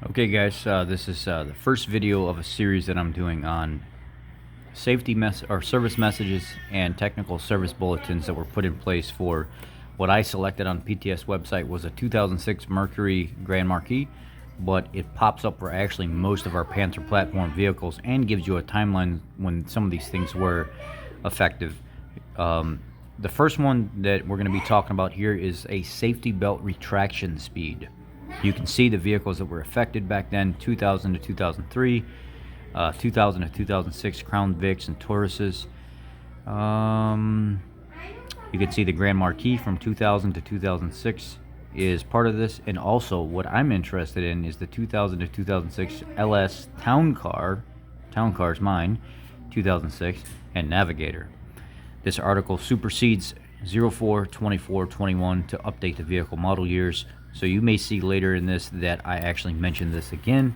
Okay guys, this is the first video of a series that I'm doing on safety service messages and technical service bulletins that were put in place for what I selected on the PTS website was a 2006 Mercury Grand Marquis, but it pops up for actually most of our Panther platform vehicles and gives you a timeline when some of these things were effective. The first one that we're going to be talking about here is a safety belt retraction speed. You can see the vehicles that were affected back then: 2000 to 2003, 2000 to 2006 Crown Vics and Tauruses. You can see the Grand Marquis from 2000 to 2006 is part of this, and also what I'm interested in is the 2000 to 2006 LS Town Car. Town Car is mine, 2006, and Navigator. This article supersedes 04, 24, 21 to update the vehicle model years. So you may see later in this that I actually mentioned this again,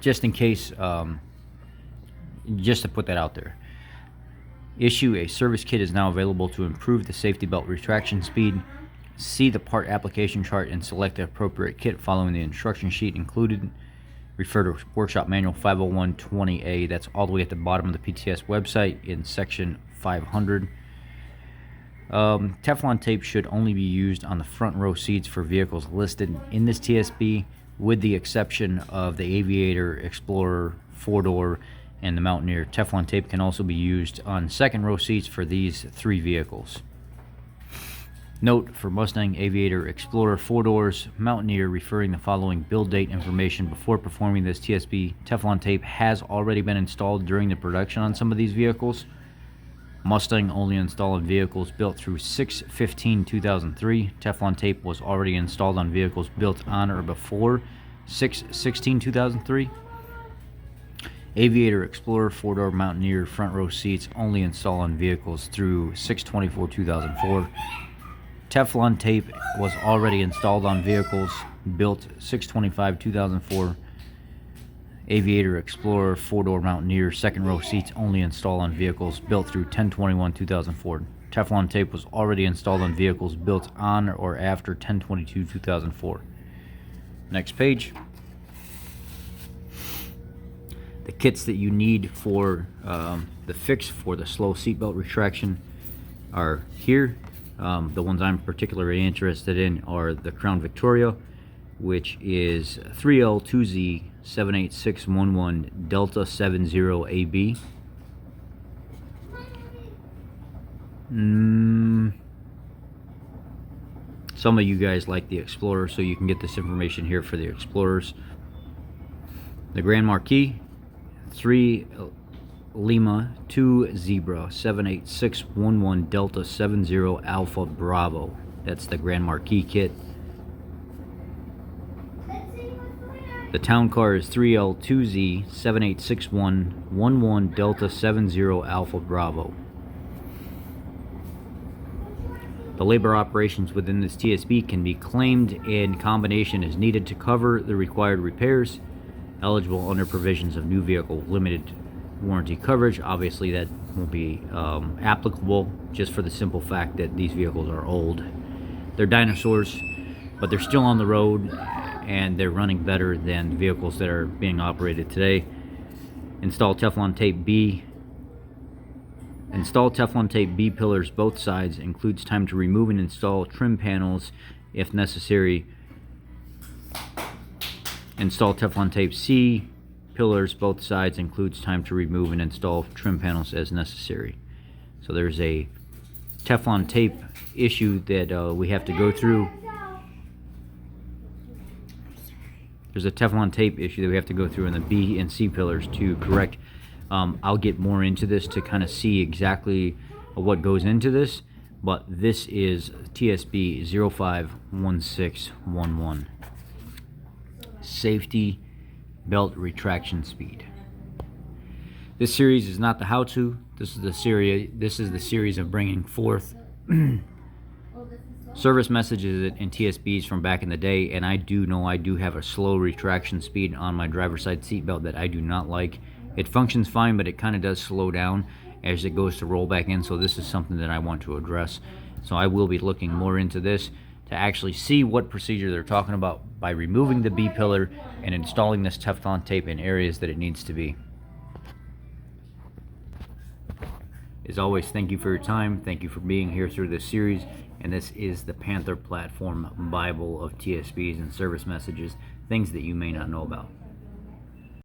just in case, just to put that out there. Issue a service kit is now available to improve the safety belt retraction speed. See the part application chart and select the appropriate kit following the instruction sheet included. Refer to Workshop Manual 50120A. That's all the way at the bottom of the PTS website in section 500. Teflon tape should only be used on the front row seats for vehicles listed in this TSB, with the exception of the Aviator, Explorer, 4-door, and the Mountaineer. Teflon tape can also be used on second row seats for these three vehicles. Note: for Mustang, Aviator, Explorer, 4-doors, Mountaineer, referring the following build date information before performing this TSB. Teflon tape has already been installed during the production on some of these vehicles. Mustang only installed on vehicles built through 6/15/2003. Teflon tape was already installed on vehicles built on or before 6/16/2003. Aviator, Explorer, 4-door, Mountaineer front row seats only installed on vehicles through 6/24/2004. Teflon tape was already installed on vehicles built 6/25/2004. Aviator, Explorer, 4-door, Mountaineer second row seats only installed on vehicles built through 10/21/2004. Teflon tape was already installed on vehicles built on or after 10/22/2004. Next page. The kits that you need for the fix for the slow seatbelt retraction are here. The ones I'm particularly interested in are the Crown Victoria, which is 3L2Z 78611 Delta 70AB. Some of you guys like the Explorer, so you can get this information here for the Explorers. The Grand Marquis, 3 Lima 2 Zebra 78611 Delta 70 Alpha Bravo. That's the Grand Marquis kit. The Town Car is 3L2Z 78611 Delta 70 Alpha Bravo. The labor operations within this TSB can be claimed in combination as needed to cover the required repairs, eligible under provisions of new vehicle limited warranty coverage. Obviously that won't be applicable, just for the simple fact that these vehicles are old. They're dinosaurs, but they're still on the road and they're running better than vehicles that are being operated today. Install Teflon tape B. Install Teflon tape B pillars both sides. Includes time to remove and install trim panels if necessary. Install Teflon tape C pillars both sides. Includes time to remove and install trim panels as necessary. So there's a Teflon tape issue that we have to go through. There's a Teflon tape issue that we have to go through in the B and C pillars to correct. I'll get more into this to kind of see exactly what goes into this, but this is TSB 051611. Safety belt retraction speed. This series is not the how-to. This is the series of bringing forth service messages and TSBs from back in the day, and I do know I do have a slow retraction speed on my driver's side seatbelt that I do not like. It functions fine, but it kind of does slow down as it goes to roll back in, so this is something that I want to address. So I will be looking more into this to actually see what procedure they're talking about by removing the B-pillar and installing this Teflon tape in areas that it needs to be. As always, thank you for your time. Thank you for being here through this series. And this is the Panther Platform Bible of TSBs and service messages, things that you may not know about.